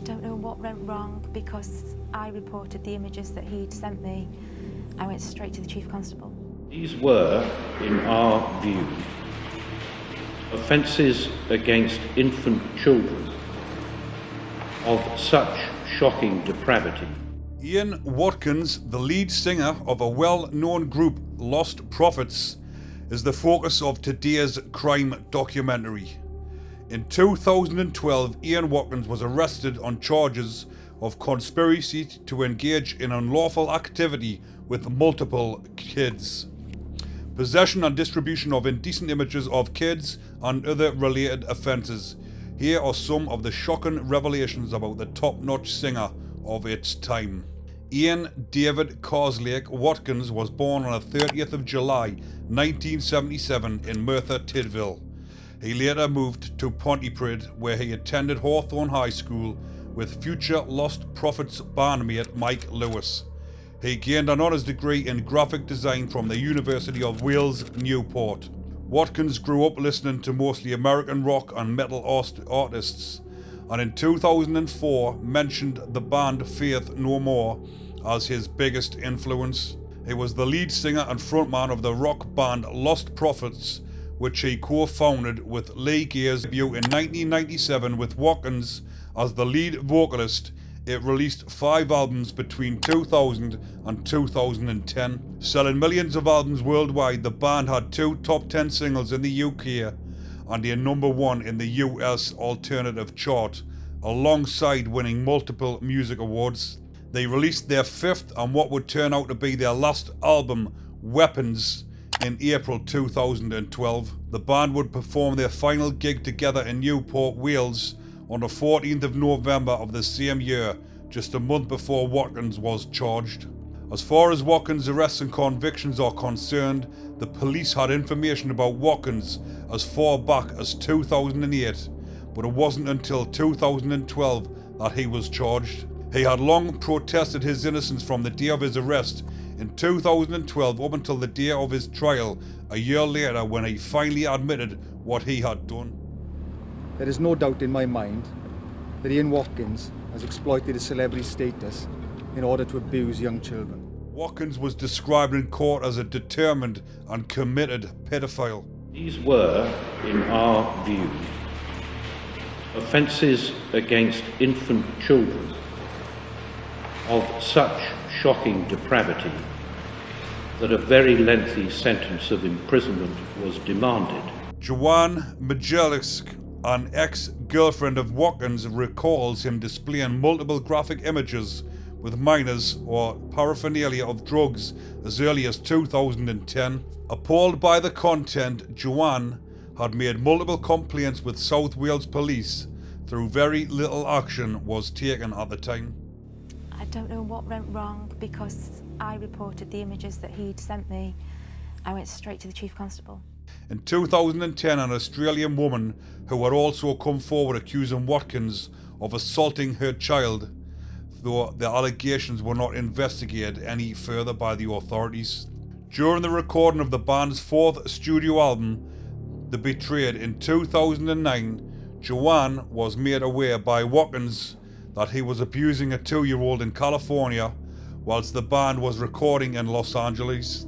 don't know what went wrong because I reported the images that he'd sent me. I went straight to the Chief Constable. These were, in our view, offences against infant children of such shocking depravity. Ian Watkins, the lead singer of a well-known group, Lostprophets, is the focus of today's crime documentary. In 2012, Ian Watkins was arrested on charges of conspiracy to engage in unlawful activity with multiple kids, possession and distribution of indecent images of kids, and other related offences. Here are some of the shocking revelations about the top-notch singer of its time. Ian David Carslake Watkins was born on the 30th of July 1977 in Merthyr Tydfil. He later moved to Pontypridd, where he attended Hawthorne High School with future Lostprophets bandmate Mike Lewis. He gained an honours degree in graphic design from the University of Wales, Newport. Watkins grew up listening to mostly American rock and metal artists, and in 2004 mentioned the band Faith No More as his biggest influence. He was the lead singer and frontman of the rock band Lostprophets, which he co-founded with Lee Gear's debut in 1997 with Watkins as the lead vocalist. It released 5 albums between 2000 and 2010. Selling millions of albums worldwide, the band had 2 top 10 singles in the UK and a number 1 in the US alternative chart, alongside winning multiple music awards. They released their 5th and what would turn out to be their last album, Weapons, in April 2012. The band would perform their final gig together in Newport, Wales on the 14th of November of the same year, just a month before Watkins was charged. As far as Watkins' arrests and convictions are concerned, the police had information about Watkins as far back as 2008, but it wasn't until 2012 that he was charged. He had long protested his innocence from the day of his arrest in 2012 up until the day of his trial a year later, when he finally admitted what he had done. There is no doubt in my mind that Ian Watkins has exploited his celebrity status in order to abuse young children. Watkins was described in court as a determined and committed paedophile. These were, in our view, offences against infant children of such shocking depravity that a very lengthy sentence of imprisonment was demanded. Joanne Majelisk, an ex-girlfriend of Watkins, recalls him displaying multiple graphic images with minors or paraphernalia of drugs as early as 2010. Appalled by the content, Joanne had made multiple complaints with South Wales police, though very little action was taken at the time. I don't know what went wrong because I reported the images that he'd sent me. I went straight to the Chief Constable. In 2010, an Australian woman who had also come forward accusing Watkins of assaulting her child, though the allegations were not investigated any further by the authorities. During the recording of the band's 4th studio album, The Betrayed, in 2009, Joanne was made aware by Watkins that he was abusing a 2-year-old in California whilst the band was recording in Los Angeles.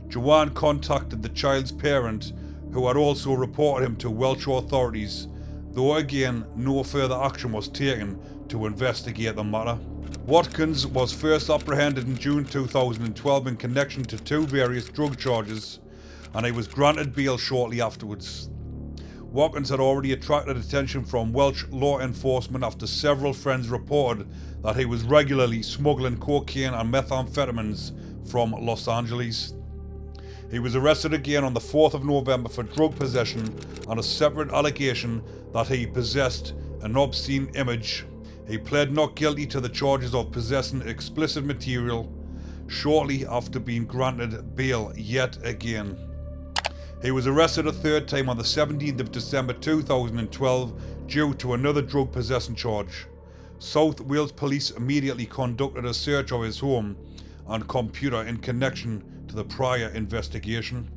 Joanne contacted the child's parent, who had also reported him to Welsh authorities, though again no further action was taken to investigate the matter. Watkins was first apprehended in June 2012 in connection to 2 various drug charges, and he was granted bail shortly afterwards. Watkins had already attracted attention from Welsh law enforcement after several friends reported that he was regularly smuggling cocaine and methamphetamines from Los Angeles. He was arrested again on the 4th of November for drug possession and a separate allegation that he possessed an obscene image. He pled not guilty to the charges of possessing explicit material shortly after being granted bail yet again. He was arrested a 3rd time on the 17th of December 2012 due to another drug possession charge. South Wales police immediately conducted a search of his home and computer in connection to the prior investigation.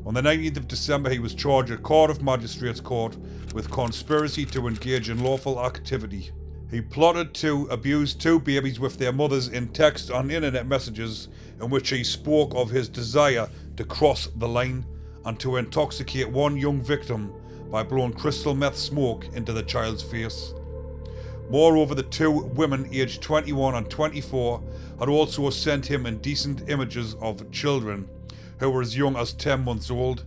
On the 19th of December, he was charged at Cardiff Magistrates Court with conspiracy to engage in lawful activity. He plotted to abuse 2 babies with their mothers in text and internet messages in which he spoke of his desire to cross the line and to intoxicate 1 young victim by blowing crystal meth smoke into the child's face. Moreover, the 2 women aged 21 and 24 had also sent him indecent images of children who were as young as 10 months old.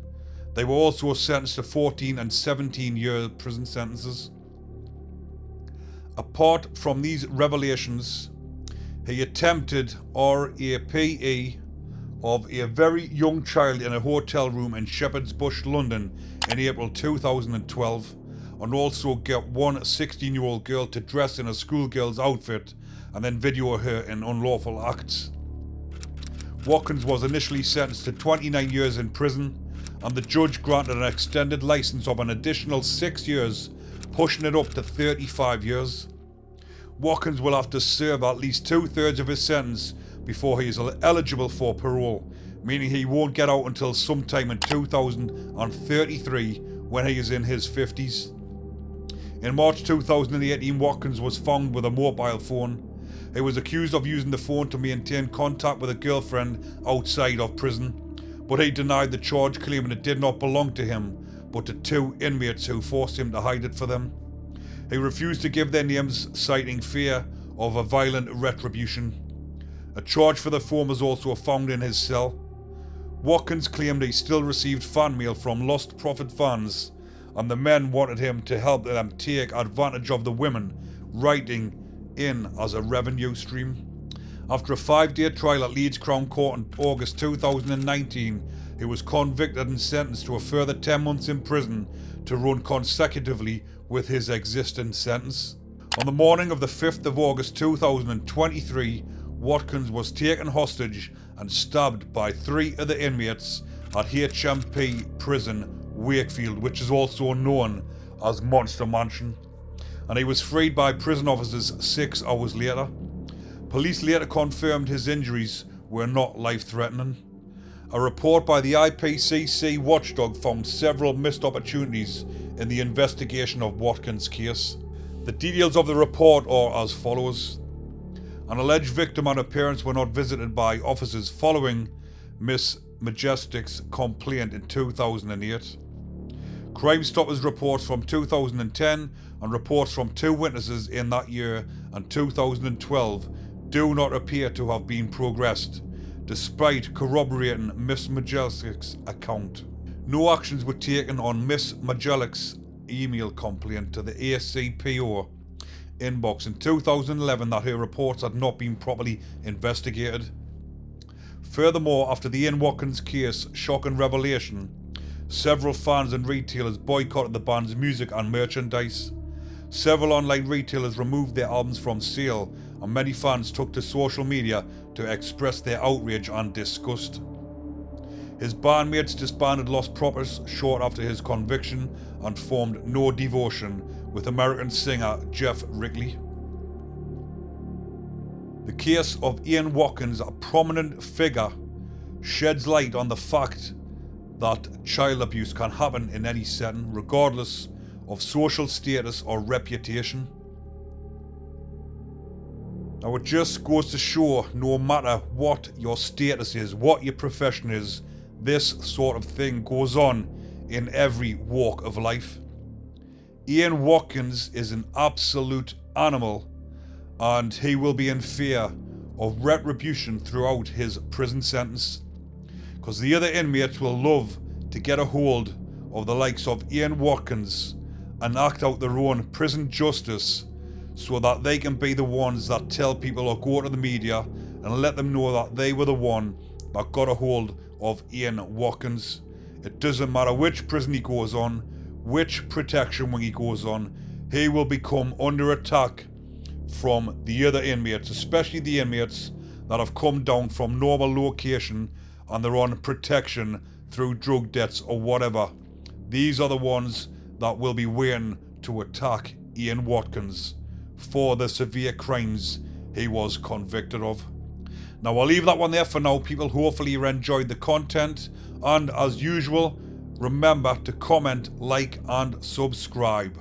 They were also sentenced to 14 and 17-year prison sentences. Apart from these revelations, he attempted rape of a very young child in a hotel room in Shepherd's Bush, London in April 2012, and also get 1 16-year-old girl to dress in a schoolgirl's outfit and then video her in unlawful acts. Watkins was initially sentenced to 29 years in prison, and the judge granted an extended license of an additional 6 years, pushing it up to 35 years. Watkins will have to serve at least 2/3 of his sentence before he is eligible for parole, meaning he won't get out until sometime in 2033 when he is in his 50s. In March 2018, Watkins was found with a mobile phone. He was accused of using the phone to maintain contact with a girlfriend outside of prison, but he denied the charge, claiming it did not belong to him, but to 2 inmates who forced him to hide it for them. He refused to give their names, citing fear of a violent retribution. A charge for the phone was also found in his cell. Watkins claimed he still received fan mail from Lost Prophet fans, and the men wanted him to help them take advantage of the women, writing in as a revenue stream. After a 5-day trial at Leeds Crown Court in August 2019, he was convicted and sentenced to a further 10 months in prison to run consecutively with his existing sentence. On the morning of the 5th of August 2023, Watkins was taken hostage and stabbed by 3 other inmates at HMP Prison Wakefield, which is also known as Monster Mansion, and he was freed by prison officers 6 hours later. Police later confirmed his injuries were not life-threatening. A report by the IPCC watchdog found several missed opportunities in the investigation of Watkins' case. The details of the report are as follows. An alleged victim and her parents were not visited by officers following Miss Majestic's complaint in 2008. Crime Stoppers reports from 2010 and reports from 2 witnesses in that year and 2012 do not appear to have been progressed, despite corroborating Miss Majestic's account. No actions were taken on Miss Majestic's email complaint to the ACPO inbox in 2011 that her reports had not been properly investigated. Furthermore, after the Ian Watkins case shocking revelation, several fans and retailers boycotted the band's music and merchandise. Several online retailers removed their albums from sale, and many fans took to social media to express their outrage and disgust. His bandmates disbanded Lostprophets short after his conviction and formed No Devotion with American singer Jeff Rickley. The case of Ian Watkins, a prominent figure, sheds light on the fact that child abuse can happen in any setting, regardless of social status or reputation. Now, it just goes to show, no matter what your status is, what your profession is, this sort of thing goes on in every walk of life. Ian Watkins is an absolute animal, and he will be in fear of retribution throughout his prison sentence, because the other inmates will love to get a hold of the likes of Ian Watkins and act out their own prison justice so that they can be the ones that tell people or go to the media and let them know that they were the one that got a hold of Ian Watkins. It doesn't matter which prison he goes on, which protection wing he goes on, he will become under attack from the other inmates, especially the inmates that have come down from normal location and they're on protection through drug debts or whatever. These are the ones that will be waiting to attack Ian Watkins for the severe crimes he was convicted of. Now, I'll leave that one there for now, people. Hopefully you enjoyed the content, and as usual, remember to comment, like and subscribe.